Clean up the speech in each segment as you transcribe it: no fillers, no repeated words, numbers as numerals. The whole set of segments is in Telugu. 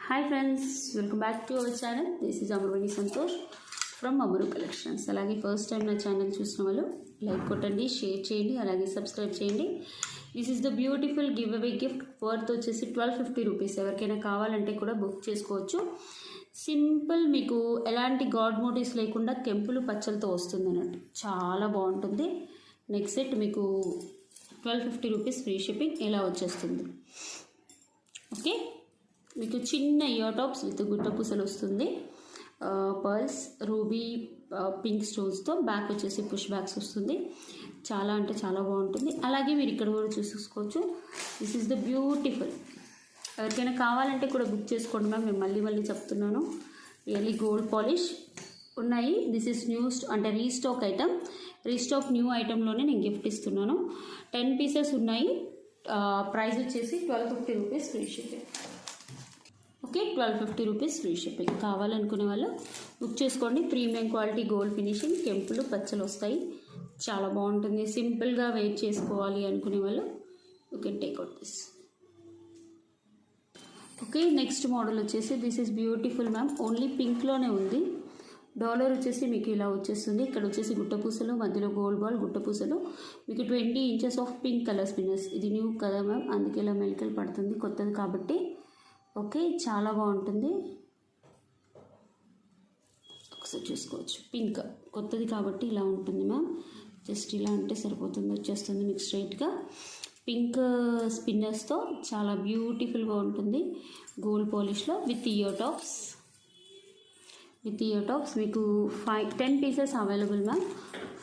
Hi friends, welcome back to our channel. This is Amarveni Santosh from Amaru collections. అలాగే ఫస్ట్ టైం నా ఛానల్ చూసిన వాళ్ళు లైక్ కొట్టండి, షేర్ చేయండి, అలాగే సబ్స్క్రైబ్ చేయండి. This is the beautiful give away gift. Worth వచ్చేసి 1250 రూపీస్. ఎవరికైనా కావాలంటే కూడా బుక్ చేసుకోవచ్చు. సింపుల్, మీకు ఎలాంటి గాడ్ మోటివ్స్ లేకుండా కెంపులు పచ్చలతో వస్తుంది అన్నట్టు. చాలా బాగుంటుంది. నెక్స్ట్ సెట్ మీకు 1250 రూపీస్ ఫ్రీ షిప్పింగ్ ఇలా వచ్చేస్తుంది. ఓకే, మీకు చిన్న ఇయర్ టాప్స్ విత్ గుట్ట పూసలు వస్తుంది. పర్ల్స్, రూబీ, పింక్ స్టోన్స్తో బ్యాక్ వచ్చేసి పుష్ బ్యాక్స్ వస్తుంది. చాలా అంటే చాలా బాగుంటుంది. అలాగే మీరు ఇక్కడ కూడా చూసుకోవచ్చు. This is the beautiful. ఎవరికైనా కావాలంటే కూడా బుక్ చేసుకోండి మ్యామ్. మేము మళ్ళీ చెప్తున్నాను. రియల్లీ గోల్డ్ పాలిష్ ఉన్నాయి. దిస్ ఈజ్ న్యూ అంటే రీస్టాక్ ఐటమ్. రీస్టాక్ న్యూ ఐటెంలోనే నేను గిఫ్ట్ ఇస్తున్నాను. 10 పీసెస్ ఉన్నాయి. ప్రైస్ వచ్చేసి 1250 rupees free shipping. Okay, 1250 rupees free shipping. కావాలనుకునే వాళ్ళు బుక్ చేసుకోండి. ప్రీమియం క్వాలిటీ గోల్డ్ ఫినిషింగ్ కెంపులు పచ్చలు వస్తాయి. చాలా బాగుంటుంది. సింపుల్గా వెయిట్ చేసుకోవాలి అనుకునే వాళ్ళు you can take out this. Okay, next model వచ్చేసి this is beautiful ma'am. Only పింక్లోనే ఉంది. డాలర్ వచ్చేసి మీకు ఇలా వచ్చేస్తుంది. ఇక్కడ వచ్చేసి గుట్టపూసలు, మధ్యలో గోల్డ్ బాల్, గుట్టపూసలు, మీకు 20 inches of pink colour spinners. ఇది న్యూ కదా మ్యామ్, అందుకే ఇలా మెలికలు పడుతుంది, కొత్తది కాబట్టి. ఓకే, చాలా బాగుంటుంది. ఒకసారి చూసుకోవచ్చు. పింక్ కొత్తది కాబట్టి ఇలా ఉంటుంది మ్యామ్. జస్ట్ ఇలా అంటే సరిపోతుంది, వచ్చేస్తుంది మీకు స్ట్రైట్గా. పింక్ స్పిన్నర్స్తో చాలా బ్యూటిఫుల్గా ఉంటుంది. గోల్డ్ పాలిష్లో విత్ ఇయర్ టాప్స్. మీకు 10 pieces available ma'am.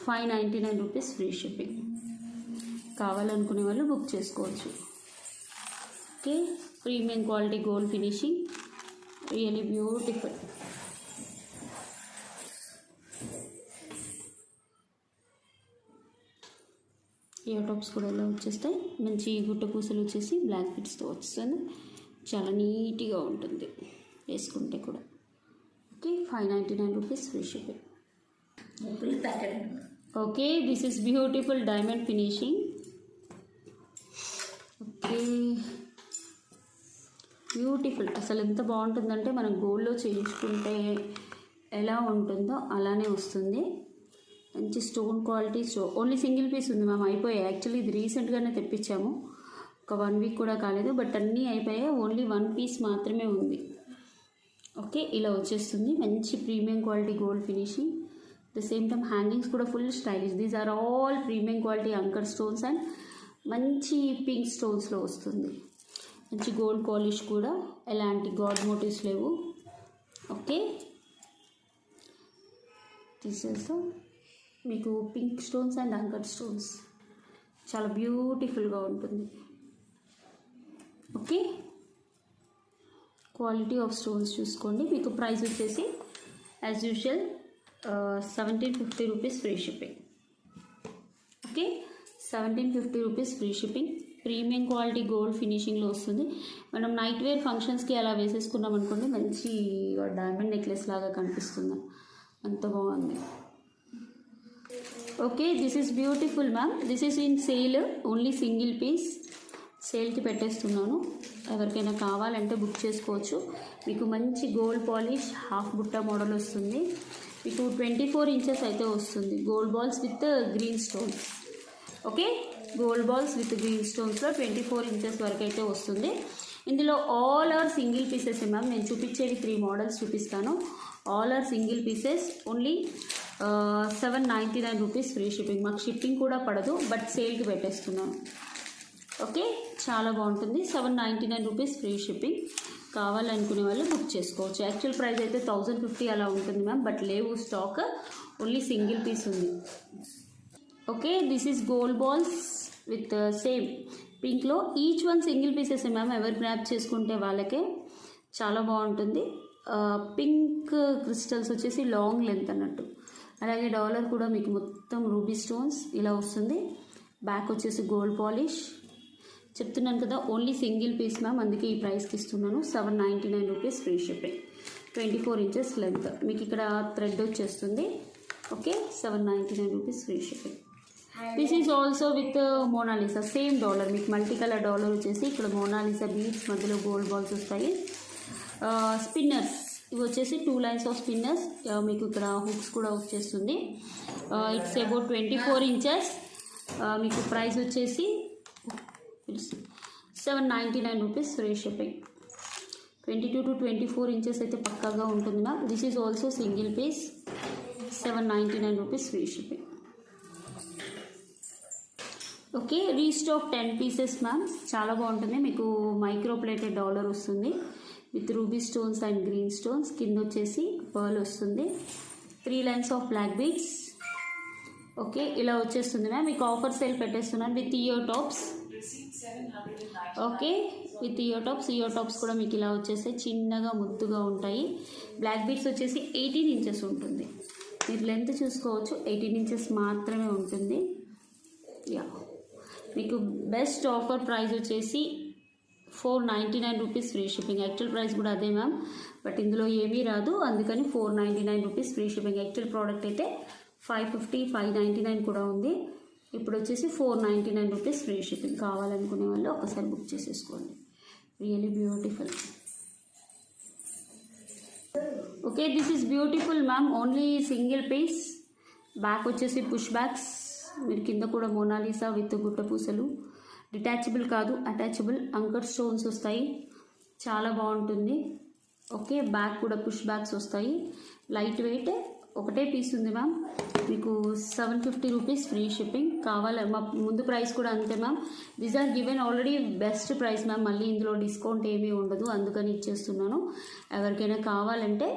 599 rupees free shipping. కావాలనుకునే వాళ్ళు బుక్ చేసుకోవచ్చు. Okay, premium quality gold finishing, really beautiful. Ear tops కూడా ఇలా వచ్చేస్తాయి. మంచి గుట్ట పూసలు వచ్చేసి బ్లాక్ బిట్స్తో వస్తుంది. చాలా నీట్గా ఉంటుంది వేసుకుంటే కూడా. Okay, 599 rupees free shipping. Okay, this is beautiful diamond finishing. Okay, beautiful. అసలు ఎంత బాగుంటుందంటే మనం గోల్డ్లో చేయించుకుంటే ఎలా ఉంటుందో అలానే వస్తుంది. మంచి stone quality. Only single piece ఉంది మ్యామ్, అయిపోయాయి. యాక్చువల్లీ ఇది రీసెంట్గానే తెప్పించాము, ఒక 1 వీక్ కూడా కాలేదు. బట్ అన్నీ అయిపోయాయి. ఓన్లీ 1 పీస్ మాత్రమే ఉంది. ఓకే, ఇలా వచ్చేస్తుంది. మంచి premium quality gold finishing. The same time hangings కూడా full stylish. These are all premium quality uncut stones and మంచి పింక్ స్టోన్స్లో వస్తుంది. మంచి గోల్డ్ పాలిష్ కూడా, ఎలాంటి గాడ్ మోటివ్స్ లేవు. ఓకే, తీసేస్తా. మీకు pink stones and anchor stones చాలా బ్యూటిఫుల్గా ఉంటుంది. ఓకే, క్వాలిటీ ఆఫ్ స్టోన్స్ చూసుకోండి. మీకు ప్రైస్ వచ్చేసి as usual 1750 rupees free shipping. Okay, 1750 rupees free shipping. Premium quality gold ఫినిషింగ్లో వస్తుంది. మనం నైట్ వేర్ ఫంక్షన్స్కి అలా వేసేసుకున్నాం అనుకోండి, మంచి డైమండ్ నెక్లెస్ లాగా కనిపిస్తుంది. అంత బాగుంది. Okay, this is beautiful ma'am. This is in sale. Only single piece సేల్కి పెట్టేస్తున్నాను. ఎవరికైనా కావాలంటే బుక్ చేసుకోవచ్చు. మీకు మంచి గోల్డ్ పాలిష్ హాఫ్ బుట్ట మోడల్ వస్తుంది. మీకు 24 ఇంచెస్ అయితే వస్తుంది. Gold balls with green stones. Okay, gold balls with green స్టోన్స్లో 24 ఇంచెస్ వరకు అయితే వస్తుంది. ఇందులో all are single pieces ma'am. నేను చూపించేది 3 మోడల్స్ చూపిస్తాను. All are single pieces. Only 799 rupees free shipping. మాకు షిప్పింగ్ కూడా పడదు, బట్ సేల్కి పెట్టేస్తున్నాను. ఓకే, చాలా బాగుంటుంది. 799 రూపీస్ ఫ్రీ షిప్పింగ్. కావాలనుకునే వాళ్ళు బుక్ చేసుకోవచ్చు. యాక్చువల్ ప్రైస్ అయితే 1050 అలా ఉంటుంది మ్యామ్, బట్ లేవు స్టాక్. ఓన్లీ సింగిల్ పీస్ ఉంది. Okay, this is gold balls with same పింక్లో. Each one single pieces ma'am. ఎవరు గ్రాప్ చేసుకుంటే వాళ్ళకే చాలా బాగుంటుంది. పింక్ క్రిస్టల్స్ వచ్చేసి లాంగ్ లెంత్ అన్నట్టు. అలాగే డాలర్ కూడా మీకు మొత్తం రూబీ స్టోన్స్ ఇలా వస్తుంది. బ్యాక్ వచ్చేసి గోల్డ్ పాలిష్. చెప్తున్నాను కదా, ఓన్లీ సింగిల్ పీస్ మ్యామ్, అందుకే ఈ ప్రైస్కి ఇస్తున్నాను. 799 rupees free shipping. 24 inches length. మీకు ఇక్కడ థ్రెడ్ వచ్చేస్తుంది. Okay, 799 rupees free shipping. This is also with Mona Lisa. Same dollar, మీకు మల్టీ కలర్ డాలర్ వచ్చేసి ఇక్కడ మోనాలిసా బీడ్స్, మధ్యలో గోల్డ్ బాల్స్ వస్తాయి. స్పిన్నర్స్ ఇవి వచ్చేసి 2 లైన్స్ ఆఫ్ స్పిన్నర్స్, మీకు ఇక్కడ హుక్స్ కూడా వచ్చేస్తుంది. It's about 24 inches. మీకు ప్రైస్ వచ్చేసి 799 rupees free shipping. 22 to 24 inches అయితే పక్కాగా ఉంటుంది ma'am. This is also single piece, 799 rupees free shipping. Okay, restock 10 pieces ma'am. చాలా బాగుంటుంది. మీకు మైక్రో ప్లేటెడ్ డాలర్ వస్తుంది with ruby stones and green stones. కింద వచ్చేసి పర్ల్ వస్తుంది, 3 lines of black beads. Okay, ఇలా వచ్చేస్తుంది మ్యామ్. మీకు ఆఫర్ సేల్ పెట్టేస్తున్నాను with ear tops. Okay, with ear tops కూడా మీకు ఇలా వచ్చేస్తాయి, చిన్నగా ముద్దుగా ఉంటాయి. బ్లాక్ బీడ్స్ వచ్చేసి 18 ఇంచెస్ ఉంటుంది. మీరు లెంత్ చూసుకోవచ్చు, 18 ఇంచెస్ మాత్రమే ఉంటుంది. యా, మీకు బెస్ట్ ఆఫర్ ప్రైస్ వచ్చేసి 499 rupees free shipping. Actual price కూడా అదే మ్యామ్, బట్ ఇందులో ఏమీ రాదు, అందుకని 499 rupees free shipping. Actual product అయితే 550, 599 కూడా ఉంది. ఇప్పుడు వచ్చేసి 499 రూపీస్ ఫ్రీ షిప్పింగ్. కావాలనుకునే వాళ్ళు ఒకసారి బుక్ చేసేసుకోండి. Really beautiful. Okay, this is beautiful ma'am. Only single piece. Back వచ్చేసి పుష్ బ్యాక్స్. మీరు కింద కూడా మోనాలిసా విత్ గుట్ట పూసలు. డిటాచబుల్ కాదు, అటాచబుల్. అంకర్ స్టోన్స్ వస్తాయి, చాలా బాగుంటుంది. ఓకే, బ్యాక్ కూడా పుష్ బ్యాక్స్ వస్తాయి. Light weight. ఒకటే పీస్ ఉంది మ్యామ్. మీకు 750 రూపీస్ ఫ్రీ షిప్పింగ్. కావాలి మా ముందు ప్రైస్ కూడా అంతే ma'am. These are given already best price ma'am. మళ్ళీ ఇందులో డిస్కౌంట్ ఏమీ ఉండదు, అందుకని ఇచ్చేస్తున్నాను. ఎవరికైనా కావాలంటే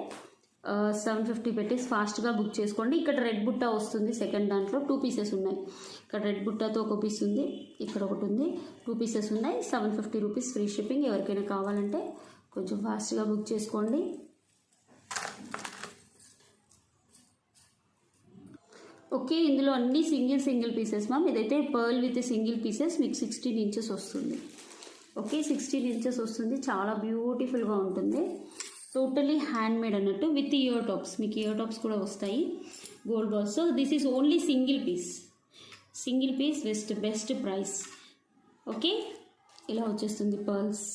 750 పెట్టేసి ఫాస్ట్గా బుక్ చేసుకోండి. ఇక్కడ రెడ్ బుట్ట వస్తుంది సెకండ్ దాంట్లో. 2 పీసెస్ ఉన్నాయి. ఇక్కడ రెడ్ బుట్టతో ఒక పీస్ ఉంది, ఇక్కడ ఒకటి ఉంది. 2 పీసెస్ ఉన్నాయి. 750 రూపీస్ ఫ్రీ షిప్పింగ్. ఎవరికైనా కావాలంటే కొంచెం ఫాస్ట్గా బుక్ చేసుకోండి. ఓకే, ఇందులో అన్ని సింగిల్ పీసెస్ మ్యామ్. ఇదైతే పర్ల్ విత్ సింగిల్ పీసెస్. మీకు 16 ఇంచెస్ వస్తుంది. ఓకే, 16 ఇంచెస్ వస్తుంది. చాలా బ్యూటిఫుల్గా ఉంటుంది. టోటలీ హ్యాండ్ మేడ్ అన్నట్టు విత్ ఇయర్ టాప్స్. మీకు ఇయర్ టాప్స్ కూడా వస్తాయి, gold balls. So this is only single piece best price. Okay, ఇలా వచ్చేస్తుంది. పర్ల్స్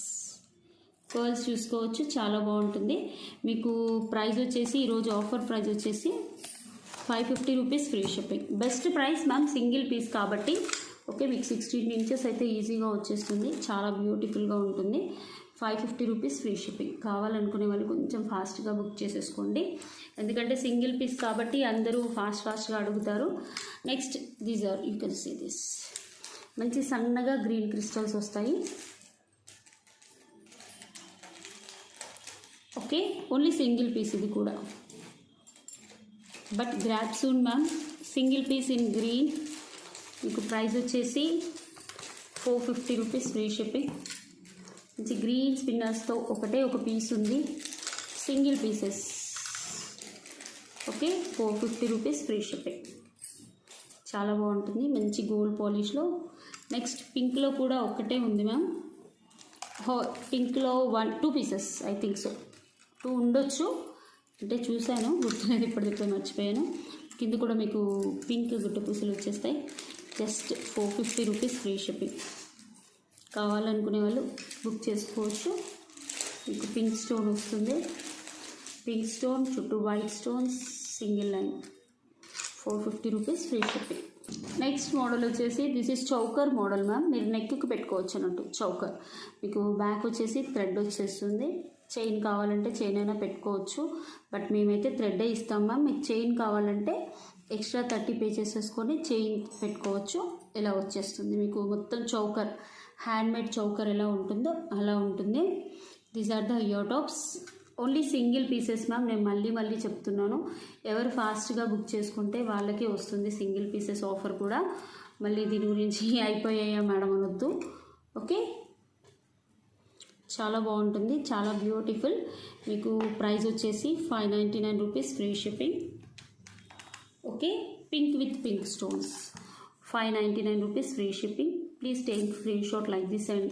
చూసుకోవచ్చు, చాలా బాగుంటుంది. మీకు ప్రైస్ వచ్చేసి ఈరోజు ఆఫర్ ప్రైస్ వచ్చేసి 550 rupees free shipping. Best price ma'am, single piece కాబట్టి. ఓకే, మీకు 16 ఇంచెస్ అయితే ఈజీగా వచ్చేస్తుంది. చాలా బ్యూటిఫుల్గా ఉంటుంది. 550 రూపీస్ ఫ్రీ షిప్పింగ్. కావాలనుకునే వాళ్ళు కొంచెం ఫాస్ట్గా బుక్ చేసేసుకోండి, ఎందుకంటే సింగిల్ పీస్ కాబట్టి అందరూ ఫాస్ట్గా అడుగుతారు. Next these are you can see this. మంచి సన్నగా గ్రీన్ క్రిస్టల్స్ వస్తాయి. ఓకే, ఓన్లీ సింగిల్ పీస్ ఇది కూడా. But grab soon ma'am. Single piece in green. మీకు ప్రైస్ వచ్చేసి 450 రూపీస్ ఫ్రీ షిప్పింగ్. మంచి గ్రీన్ స్పిన్నర్స్తో ఒకటే ఒక పీస్ ఉంది, single pieces. Okay, 450 rupees free shipping. చాలా బాగుంటుంది, మంచి గోల్డ్ పాలిష్లో. నెక్స్ట్ పింక్లో కూడా ఒకటే ఉంది మ్యామ్. పింక్లో 2 పీసెస్ ఐ థింక్ సో. 2 ఉండొచ్చు, అంటే చూశాను, గుర్తులేదు, ఇప్పటికే మర్చిపోయాను. కింద కూడా మీకు పింక్ గుట్ట పూసలు వచ్చేస్తాయి. Just 450 rupees free shipping. కావాలనుకునే వాళ్ళు బుక్ చేసుకోవచ్చు. మీకు పింక్ స్టోన్ వస్తుంది, పింక్ స్టోన్ చుట్టూ white stones, single line. 450 rupees free shipping. Next model వచ్చేసి this is choker model ma'am. మీరు నెక్కి పెట్టుకోవచ్చు అన్నట్టు చౌకర్. మీకు బ్యాక్ వచ్చేసి థ్రెడ్ వచ్చేస్తుంది. చైన్ కావాలంటే చైన్ అయినా పెట్టుకోవచ్చు, బట్ మేమైతే థ్రెడ్డే ఇస్తాం మ్యామ్. మీకు చైన్ కావాలంటే ఎక్స్ట్రా 30 పే చేసేసుకొని చైన్ పెట్టుకోవచ్చు. ఇలా వచ్చేస్తుంది మీకు మొత్తం చౌకర్. హ్యాండ్మేడ్ చౌకర్ ఎలా ఉంటుందో అలా ఉంటుంది. These are the ear tops. Only single pieces ma'am. నేను మళ్ళీ చెప్తున్నాను, ఎవరు ఫాస్ట్గా బుక్ చేసుకుంటే వాళ్ళకే వస్తుంది సింగిల్ పీసెస్ ఆఫర్ కూడా. మళ్ళీ దీని గురించి అయిపోయాయా మేడం అనొద్దు. ఓకే, చాలా బాగుంటుంది, చాలా బ్యూటిఫుల్. మీకు ప్రైస్ వచ్చేసి 599 rupees free shipping. Okay, pink with pink stones, 599 rupees free shipping. Please take screenshot like this and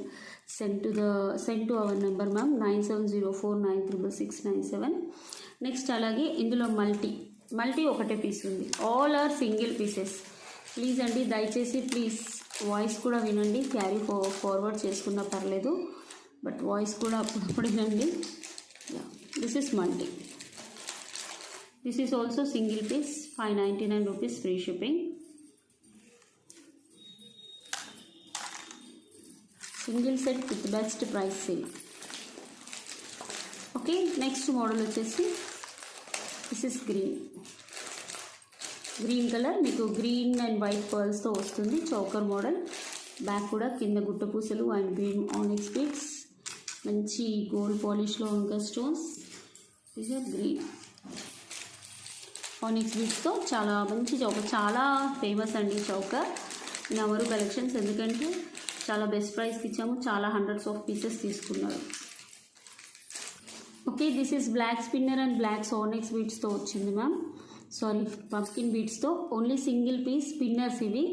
send to our number ma'am 9704966697. Next అలాగే ఇందులో మల్టీ ఒకటే పీస్ ఉంది. All are single pieces. Please అండి, దయచేసి ప్లీజ్ వాయిస్ కూడా వినండి. క్యారీ ఫార్వర్డ్ చేసుకున్నా పర్లేదు, బట్ వాయిస్ కూడా అప్పుడప్పుడు వినండి. This is multi. This is also single piece, 599 rupees free shipping. Single set with best price sale. Okay, next model వచ్చేసి దిస్ ఇస్ గ్రీన్ కలర్, మీకు గ్రీన్ అండ్ వైట్ పర్ల్స్తో వస్తుంది. చౌకర్ మోడల్, బ్యాక్ కూడా కింద గుట్ట పూసలు అండ్ గ్రీన్ ఆనిక్స్ బీడ్స్, మంచి గోల్డ్ పాలిష్లో ఇంకా stones. This are green onyx బీడ్స్తో చాలా మంచి చౌకర్, చాలా ఫేమస్ అండి చౌకర్ ఇన్ అవర్ కలెక్షన్స్. ఎందుకంటే చాలా బెస్ట్ ప్రైస్కి ఇచ్చాము, చాలా హండ్రెడ్స్ ఆఫ్ పీసెస్ తీసుకున్నారు. Okay, this is black spinner and black onyx బీడ్స్తో వచ్చింది మ్యామ్. సారీ, పంప్కిన్ బీడ్స్తో. ఓన్లీ సింగిల్ పీస్ స్పిన్నర్స్ ఇవి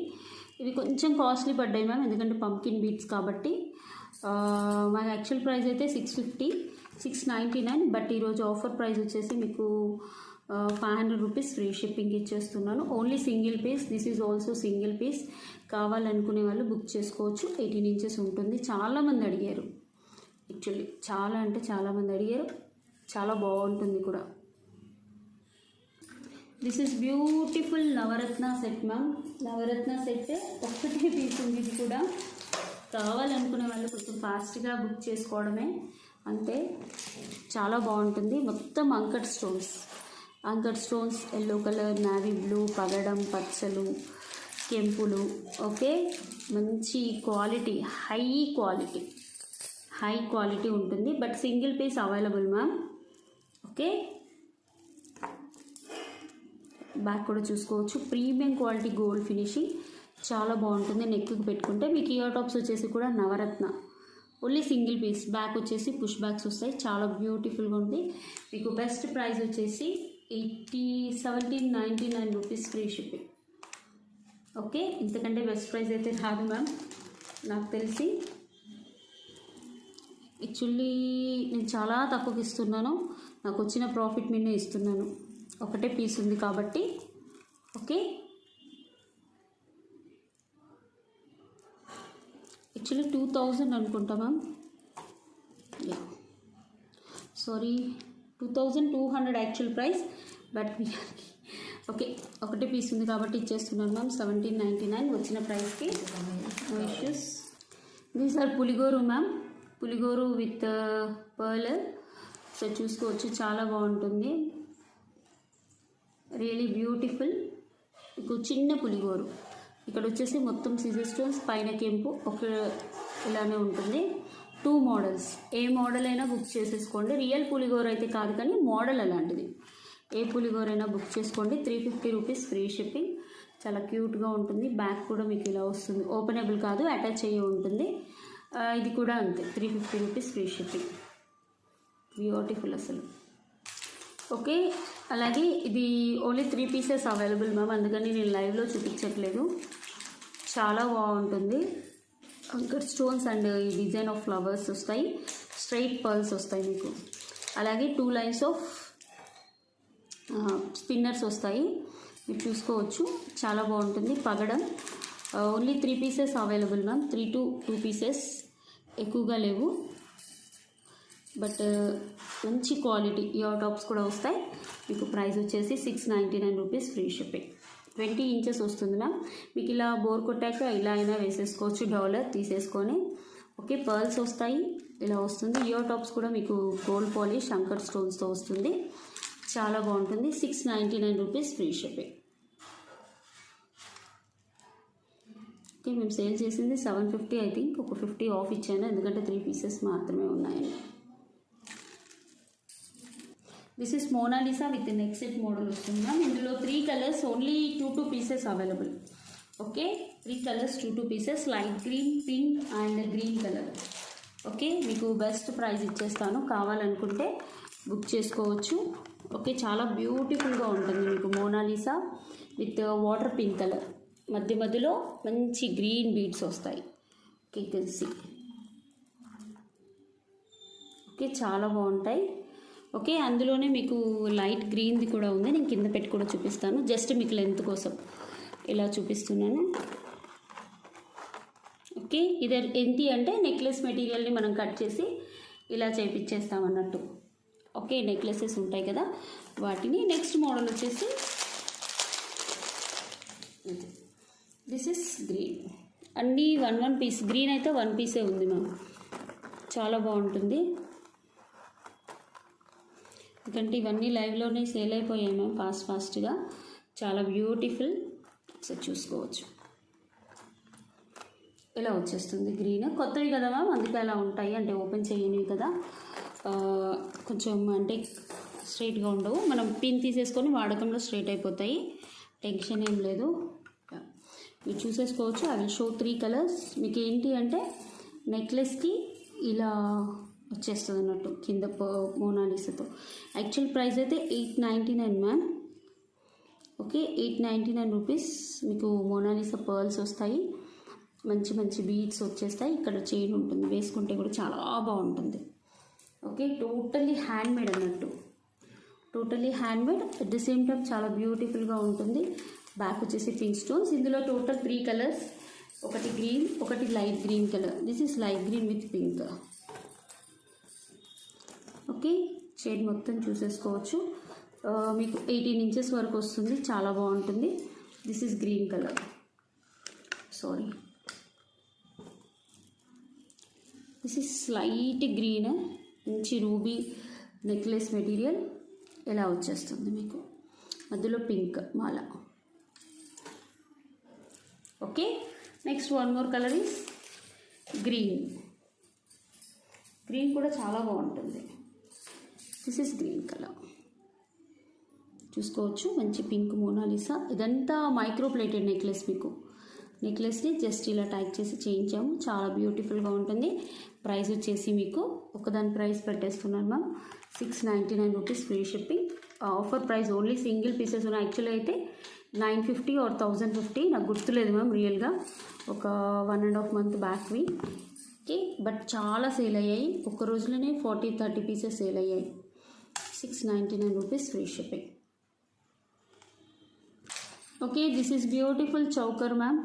కొంచెం కాస్ట్లీ పడ్డాయి మ్యామ్, ఎందుకంటే పంప్కిన్ బీడ్స్ కాబట్టి. మాకు యాక్చువల్ ప్రైస్ అయితే 650, 699, బట్ ఈరోజు ఆఫర్ ప్రైస్ వచ్చేసి మీకు 500 రూపీస్ ఫ్రీ షిప్పింగ్ ఇచ్చేస్తున్నాను. Only single piece. This is also single piece. కావాలనుకునే వాళ్ళు బుక్ చేసుకోవచ్చు. 18 ఇంచెస్ ఉంటుంది. చాలామంది అడిగారు, యాక్చువల్లీ చాలా అంటే చాలామంది అడిగారు. చాలా బాగుంటుంది కూడా. This is beautiful Navaratna set ma'am. Navaratna set ఒక్కటే పీస్ ఉంది. ఇది కూడా కావాలనుకునే వాళ్ళు కొంచెం ఫాస్ట్గా బుక్ చేసుకోవడమే, అంతే. చాలా బాగుంటుంది. మొత్తం uncut stones, yellow colour, navy blue, పగడం, పచ్చలు, కెంపులు. ఓకే, మంచి క్వాలిటీ, హై క్వాలిటీ ఉంటుంది. But single piece available ma'am. Okay, back కూడా చూసుకోవచ్చు. ప్రీమియం క్వాలిటీ గోల్డ్ ఫినిషింగ్, చాలా బాగుంటుంది. నెక్కి పెట్టుకుంటే మీకు ఇయర్ టాప్స్ వచ్చేసి కూడా navaratna. Only single piece. Back వచ్చేసి పుష్ బ్యాక్స్ వస్తాయి. చాలా బ్యూటిఫుల్గా ఉంది. మీకు బెస్ట్ ప్రైస్ వచ్చేసి 1799 రూపీస్ ఫ్రీ షిప్పింగ్. ఓకే, ఇంతకంటే బెస్ట్ ప్రైస్ అయితే రాదు మ్యామ్ నాకు తెలిసి. యాక్చువల్లీ నేను చాలా తక్కువకి ఇస్తున్నాను, నాకు వచ్చిన ప్రాఫిట్ మీదే ఇస్తున్నాను. ఒకటే పీస్ ఉంది కాబట్టి. ఓకే, యాక్చువల్లీ 2000 అనుకుంటా ma'am. Sorry, 2200 actual price, but okay ఒకటే పీస్ ఉంది కాబట్టి ఇచ్చేస్తున్నాను మ్యామ్. 1799 వచ్చిన ప్రైస్కి. No issues. దీస్ ఆర్ పులిగోరు మ్యామ్. పులిగోరు విత్ పర్ల్. సో చూసుకోవచ్చు, చాలా బాగుంటుంది. Really beautiful. మీకు చిన్న పులిగోరు. ఇక్కడ వచ్చేసి మొత్తం సిజర్ స్టోన్స్, పైన కెంపు ఒక ఇలానే ఉంటుంది. 2 మోడల్స్. ఏ మోడల్ అయినా బుక్ చేసేసుకోండి. రియల్ పులిగోరు అయితే కాదు కానీ మోడల్ అలాంటిది. ఏ పులిగోరు అయినా బుక్ చేసుకోండి. 350 రూపీస్ ఫ్రీ షిప్పింగ్. చాలా క్యూట్గా ఉంటుంది. బ్యాక్ కూడా మీకు ఇలా వస్తుంది. ఓపెనబుల్ కాదు, అటాచ్ అయ్యి ఉంటుంది. ఇది కూడా అంతే, 350 రూపీస్ ఫ్రీ షిప్పింగ్. బ్యూటిఫుల్ అసలు. ఓకే, అలాగే ఇది ఓన్లీ 3 పీసెస్ అవైలబుల్ మ్యామ్, అందుకని నేను లైవ్లో చూపించట్లేదు. చాలా బాగుంటుంది. అంకర్ స్టోన్స్ అండ్ ఈ డిజైన్ ఆఫ్ ఫ్లవర్స్ వస్తాయి. స్ట్రైట్ పర్ల్స్ వస్తాయి మీకు. అలాగే 2 లైన్స్ ఆఫ్ స్పిన్నర్స్ వస్తాయి. మీరు చూసుకోవచ్చు, చాలా బాగుంటుంది. పగడం only 3 pieces available ma'am. 3 to 2 pieces, ఎక్కువగా లేవు. బట్ మంచి క్వాలిటీ ఇయర్ టాప్స్ కూడా వస్తాయి. మీకు ప్రైస్ వచ్చేసి 699 రూపీస్ ఫ్రీ షిప్పింగ్. 20 ఇంచెస్ వస్తుంది మ్యామ్. మీకు ఇలా బోర్ కొట్టాక ఇలా అయినా వేసేసుకోవచ్చు, డాలర్ తీసేసుకొని. ఓకే, పర్ల్స్ వస్తాయి, ఇలా వస్తుంది. ఇయర్ టాప్స్ కూడా మీకు గోల్డ్ పాలిష్ అంకర్ స్టోన్స్తో వస్తుంది. చాలా బాగుంటుంది. 699 రూపీస్ ఫ్రీ షిప్పింగ్. ఓకే, మేము సేల్ చేసింది 750. ఐ థింక్ ఒక 50 ఆఫ్ ఇచ్చాను, ఎందుకంటే 3 పీసెస్ మాత్రమే ఉన్నాయండి. This is Mona Lisa with neck set model వస్తుంది మ్యామ్. ఇందులో 3 colours, only 2 pieces available. Okay, 3 colours, 2 pieces, light green, pink and green colour. Okay, మీకు బెస్ట్ ప్రైస్ ఇచ్చేస్తాను. కావాలనుకుంటే బుక్ చేసుకోవచ్చు. ఓకే, చాలా బ్యూటిఫుల్గా ఉంటుంది. మీకు Mona Lisa with water pink colour, మధ్యలో మంచి గ్రీన్ బీడ్స్ వస్తాయి. ఓకే, తెలిసి ఓకే చాలా బాగుంటాయి. ఓకే, అందులోనే మీకు లైట్ గ్రీన్ది కూడా ఉంది. నేను కింద పెట్టి కూడా చూపిస్తాను. జస్ట్ మీకు లెంత్ కోసం ఇలా చూపిస్తున్నాను. ఓకే, ఇది ఏంటి అంటే నెక్లెస్ మెటీరియల్ని మనం కట్ చేసి ఇలా చేపించేస్తాం అన్నట్టు. ఓకే, నెక్లెసెస్ ఉంటాయి కదా వాటిని. నెక్స్ట్ మోడల్ వచ్చేసి దిస్ ఇస్ గ్రీన్. అన్నీ వన్ పీస్. గ్రీన్ అయితే 1 పీసే ఉంది మ్యామ్. చాలా బాగుంటుంది, ఎందుకంటే ఇవన్నీ లైవ్లోనే సేల్ అయిపోయాయి మ్యామ్ ఫాస్ట్గా. చాలా బ్యూటిఫుల్. ఒకసారి చూసుకోవచ్చు, ఇలా వచ్చేస్తుంది గ్రీన్. కొత్తవి కదా మ్యామ్, అందుకే అలా ఉంటాయి, అంటే ఓపెన్ చేయనివి కదా, కొంచెం అంటే స్ట్రైట్గా ఉండవు. మనం పిన్ తీసేసుకొని వాడకంలో స్ట్రైట్ అయిపోతాయి, టెన్షన్ ఏం లేదు. మీరు చూసేసుకోవచ్చు. I will show 3 colours. మీకు ఏంటి అంటే నెక్లెస్కి ఇలా వచ్చేస్తుంది అన్నట్టు కింద మోనాలిసాతో. యాక్చువల్ ప్రైస్ అయితే 899 మ్యామ్. Okay, 899 rupees. మీకు మోనాలిసా పర్ల్స్ వస్తాయి, మంచి మంచి బీడ్స్ వచ్చేస్తాయి. ఇక్కడ చైన్ ఉంటుంది, వేసుకుంటే కూడా చాలా బాగుంటుంది. ఓకే, టోటల్లీ హ్యాండ్మేడ్ అన్నట్టు, totally handmade. At the same time చాలా బ్యూటిఫుల్గా ఉంటుంది. బ్యాక్ వచ్చేసి పింక్ స్టోన్స్. ఇందులో టోటల్ 3 కలర్స్. ఒకటి గ్రీన్, ఒకటి light green colour. This is light green with pink. Okay, shade మొత్తం చూసేసుకోవచ్చు. మీకు 18 ఇంచెస్ వరకు వస్తుంది, చాలా బాగుంటుంది. This is green colour, sorry, this is light green, మంచి రూబీ నెక్లెస్ మెటీరియల్. ఎలా వచ్చేస్తుంది మీకు, మధ్యలో పింక్ మాల. ఓకే, next one more colour is green. Green కూడా చాలా బాగుంటుంది. దిస్ ఈస్ గ్రీన్ కలర్, చూసుకోవచ్చు. మంచి పింక్ మోనాలిసా. ఇదంతా మైక్రో ప్లేటెడ్ నెక్లెస్. మీకు నెక్లెస్ని జస్ట్ ఇలా టైప్ చేసి చేయించాము, చాలా బ్యూటిఫుల్గా ఉంటుంది. ప్రైస్ వచ్చేసి మీకు ఒకదాని ప్రైస్ పెట్టేస్తున్నాను ma'am, 699 rupees free shipping. Offer price only single pieces ఉన్నాయి. యాక్చువల్లీ అయితే 950 or 1050, నాకు గుర్తులేదు మ్యామ్ రియల్గా, ఒక 1.5 month బ్యాక్వి. ఓకే, బట్ చాలా సేల్ అయ్యాయి. ఒక్క రోజులోనే 40-30 పీసెస్ సేల్ అయ్యాయి. 699 rupees free shipping. Okay, this is beautiful choker ma'am.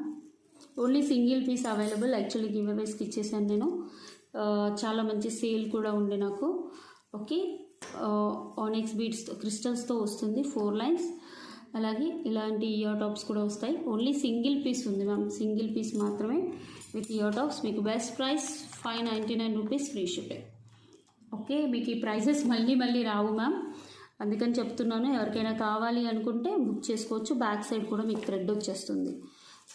Only single piece available. Actually గివ్ అవేస్కి ఇచ్చేసాను నేను. చాలా మంచి సేల్ కూడా ఉండే నాకు. ఓకే, ఆనిక్స్ బీడ్స్తో క్రిస్టల్స్తో వస్తుంది, 4 లైన్స్. అలాగే ఇలాంటి ఇయర్ టాప్స్ కూడా వస్తాయి. ఓన్లీ సింగిల్ పీస్ ఉంది మ్యామ్, సింగిల్ పీస్ మాత్రమే విత్ ఇయర్ టాప్స్. మీకు best price 599 rupees free shipping. Okay, మీకు ఈ ప్రైజెస్ మళ్ళీ రావు మ్యామ్, అందుకని చెప్తున్నాను. ఎవరికైనా కావాలి అనుకుంటే బుక్ చేసుకోవచ్చు. బ్యాక్ సైడ్ కూడా మీకు థ్రెడ్ వచ్చేస్తుంది.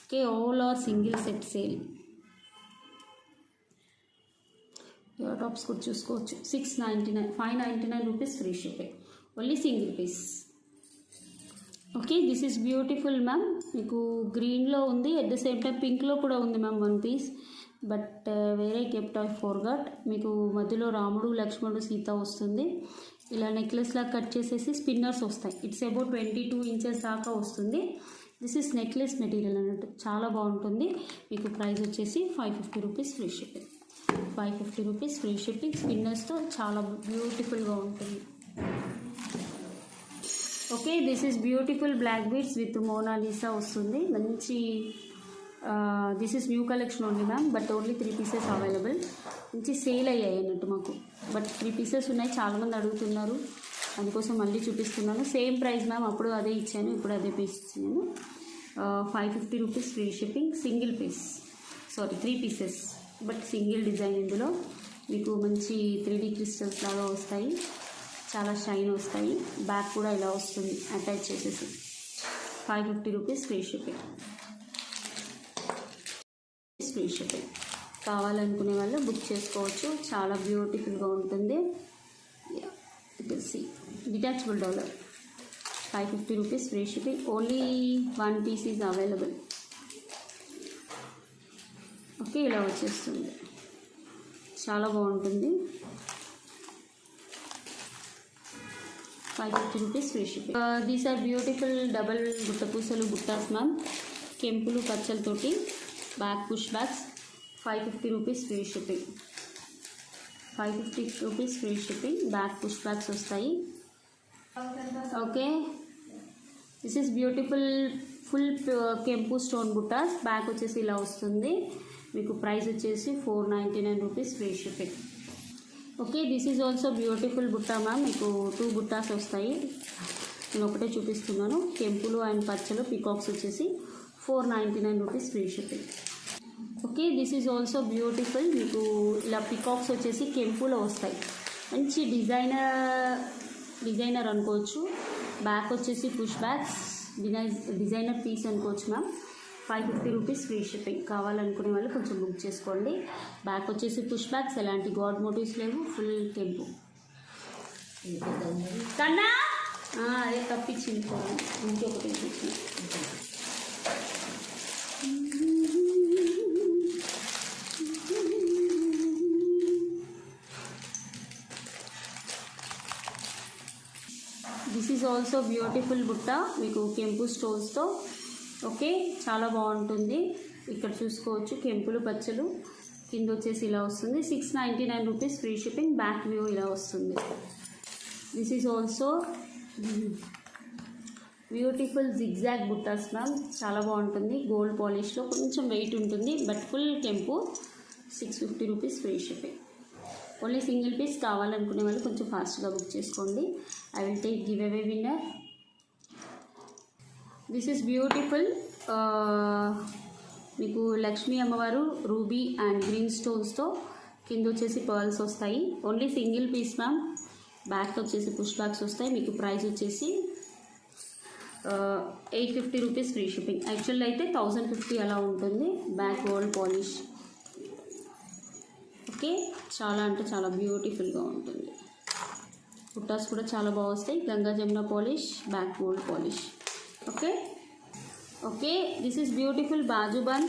Okay, all are single set sale. Ear tops కూడా చూసుకోవచ్చు. 699, 599 rupees free shipping. Only single piece. Okay, this is beautiful ma'am. మీకు గ్రీన్లో ఉంది, అట్ ద సేమ్ టైం పింక్లో కూడా ఉంది మ్యామ్ 1 పీస్. బట్ వేరే కెప్ట్ ఆఫ్ ఫోర్గాట్. మీకు మధ్యలో రాముడు, లక్ష్మణుడు, సీత వస్తుంది. ఇలా నెక్లెస్లా కట్ చేసేసి స్పిన్నర్స్ వస్తాయి. ఇట్స్ అబౌట్ 22 ఇంచెస్ దాకా వస్తుంది. దిస్ ఈస్ నెక్లెస్ మెటీరియల్ అన్నట్టు, చాలా బాగుంటుంది. మీకు ప్రైస్ వచ్చేసి 550 rupees free shipping. 550 rupees free shipping. స్పిన్నర్స్తో చాలా బ్యూటిఫుల్గా ఉంటుంది. Okay, this is beautiful black beads with Mona Lisa వస్తుంది. మంచి this is new collection only ma'am, but only 3 pieces available. మంచి సేల్ అయ్యాయి అన్నట్టు మాకు, బట్ 3 పీసెస్ ఉన్నాయి. చాలామంది అడుగుతున్నారు, అందుకోసం మళ్ళీ చూపిస్తున్నాను. సేమ్ ప్రైస్ మ్యామ్, అప్పుడు అదే ఇచ్చాను, ఇప్పుడు అదే పీస్ ఇచ్చాను. 550 rupees free shipping. Single piece, sorry 3 pieces, but single design. ఇందులో మీకు మంచి 3D క్రిస్టల్స్ లాగా వస్తాయి, చాలా షైన్ వస్తాయి. బ్యాక్ కూడా ఇలా వస్తుంది అటాచ్ చేసేసి. 550 rupees free shipping. Free shipping. కావాలనుకునే వాళ్ళు బుక్ చేసుకోవచ్చు, చాలా బ్యూటిఫుల్గా ఉంటుంది. Detachable dollar. 550 rupees free shipping. Only 1 piece is available. Okay, ఇలా వచ్చేస్తుంది, చాలా బాగుంటుంది. 550 rupees free shipping. These are beautiful double గుట్టపూసలు బుట్టాస్ మ్యామ్, కెంపులు పచ్చలతోటి. Back push bags. 550 rupees free shipping. 550 rupees free shipping. Back push bags వస్తాయి. Okay, this is beautiful full కెంపు స్టోన్ బుట్టాస్. బ్యాక్ వచ్చేసి ఇలా వస్తుంది. మీకు ప్రైస్ వచ్చేసి 499 rupees free shipping. Okay, this is also beautiful బుట్టా మ్యామ్. మీకు 2 బుట్టాస్ వస్తాయి, నేను ఒకటే చూపిస్తున్నాను. కెంపులు అండ్ పచ్చలు పికాక్స్ వచ్చేసి 499 rupees free shipping. Okay, this is also beautiful. మీకు ఇలా పికాక్స్ వచ్చేసి కెంపులో వస్తాయి, మంచి డిజైనర్ అనుకోవచ్చు. బ్యాక్ వచ్చేసి పుష్ బ్యాగ్స్, డిజైనర్ పీస్ అనుకోవచ్చు మ్యామ్. 550 rupees free shipping. కావాలనుకునే వాళ్ళు కొంచెం బుక్ చేసుకోండి. బ్యాక్ వచ్చేసి పుష్ బ్యాగ్స్, ఎలాంటి గాడ్ మోటివ్స్ లేవు, ఫుల్ కెంపు. కన్నా అదే తప్పించింది, ఇంకొకటి ఇప్పించింది. దిస్ ఈజ్ ఆల్సో బ్యూటిఫుల్ బుట్ట, మీకు కెంపు స్టోన్స్తో. ఓకే, చాలా బాగుంటుంది. ఇక్కడ చూసుకోవచ్చు కెంపులు పచ్చలు. కింద వచ్చేసి ఇలా వస్తుంది, 699 rupees free shipping. Back view ఇలా వస్తుంది. This is also beautiful zigzag బుట్టాస్ మ్యామ్, చాలా బాగుంటుంది. గోల్డ్ పాలిష్లో కొంచెం వెయిట్ ఉంటుంది, బట్ ఫుల్ కెంపు. 650 rupees free shipping. Only single piece. కావాలనుకునే వాళ్ళు కొంచెం ఫాస్ట్గా బుక్ చేసుకోండి. I will take give away winner. This is beautiful. మీకు లక్ష్మీ అమ్మవారు రూబీ అండ్ గ్రీన్ స్టోన్స్తో, కింద వచ్చేసి పర్ల్స్ వస్తాయి. Only single piece ma'am. Back వచ్చేసి పుష్ బ్యాగ్స్ వస్తాయి. మీకు ప్రైస్ వచ్చేసి 850 రూపీస్ ఫ్రీ షిప్పింగ్. యాక్చువల్లీ అయితే 1050 అలా ఉంటుంది. Back gold polish. ఓకే, చాలా అంటే చాలా బ్యూటిఫుల్గా ఉంటుంది. బుట్టాస్ కూడా చాలా బాగా వస్తాయి. Ganga Jamuna polish, back gold polish. Okay okay, this is beautiful bajuban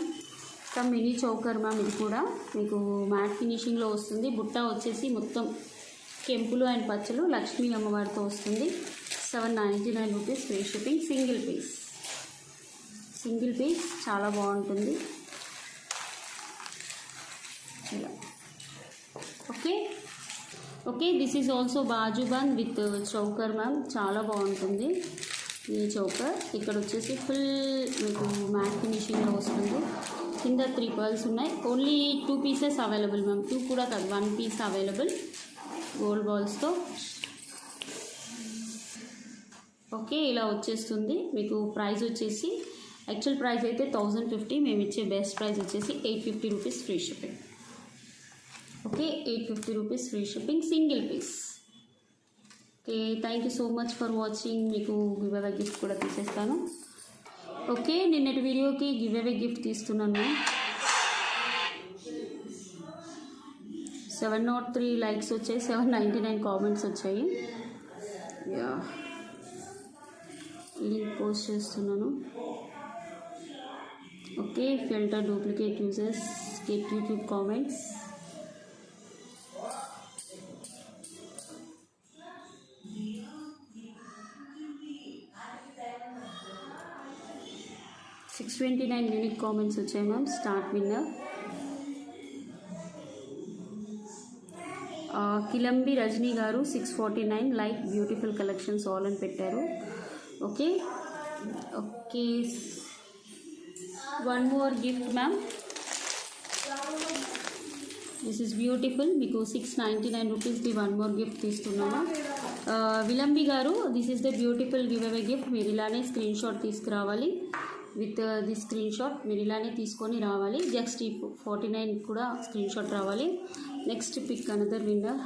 cum mini choker ma'am. ఇది కూడా మీకు మ్యాట్ ఫినిషింగ్లో వస్తుంది. బుట్ట వచ్చేసి మొత్తం కెంపులు అండ్ పచ్చలు లక్ష్మీ అమ్మవారితో వస్తుంది. 799 rupees free shipping. Single piece చాలా బాగుంటుంది. ఇలా okay okay, this is also bajuban with choker ma'am, చాలా బాగుంటుంది ఈ చౌకర్. ఇక్కడ వచ్చేసి ఫుల్ మీకు మ్యాట్ ఫినిషింగ్లో వస్తుంది. కింద 3 పర్ల్స్ ఉన్నాయి. Only 2 pieces available ma'am. 2 కూడా కాదు, 1 పీస్ అవైలబుల్ గోల్డ్ బాల్స్తో. ఓకే, ఇలా వచ్చేస్తుంది. మీకు ప్రైస్ వచ్చేసి యాక్చువల్ ప్రైస్ అయితే 1050, మేము ఇచ్చే బెస్ట్ ప్రైస్ వచ్చేసి 850 rupees free shipping. Okay, 850 rupees free shipping, single piece. Okay, thank you so much for watching. మీకు గివ్ అవే గిఫ్ట్ కూడా తీసేస్తాను. ఓకే, నిన్నటి వీడియోకి గివ్ అవే గిఫ్ట్ తీస్తున్నాను. 703 లైక్స్ వచ్చాయి, 799 కామెంట్స్ వచ్చాయి. యా, లింక్ పోస్ట్ చేస్తున్నాను. Okay, filter duplicate users get YouTube comments. $629 unique comments వచ్చాయి మ్యామ్. స్టార్ట్ విన్నర్ కిలంబి రజనీ గారు 649 లైక్ బ్యూటిఫుల్ కలెక్షన్స్ ఆల్ అని పెట్టారు. Okay okay, 1 more gift ma'am. This is beautiful. మీకు 699 రూపీస్ది 1 మోర్ గిఫ్ట్ తీస్తున్నాను. విలంబి గారు, this is the beautiful give away gift. మీరు ఇలానే స్క్రీన్ షాట్ తీసుకురావాలి. విత్ ది స్క్రీన్ షాట్ మీరు ఇలానే తీసుకొని రావాలి. జస్ట్ 49 కూడా స్క్రీన్ షాట్ రావాలి. Next pick another winner.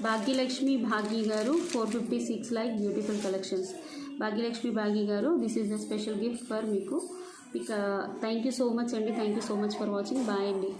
Bhagyalakshmi Bhagi garu 456 like beautiful collections. Bhagyalakshmi Bhagi garu, this is the special gift for మీకు. థ్యాంక్ యూ సో మచ్ అండి. Thank you so much for watching. Bye అండి.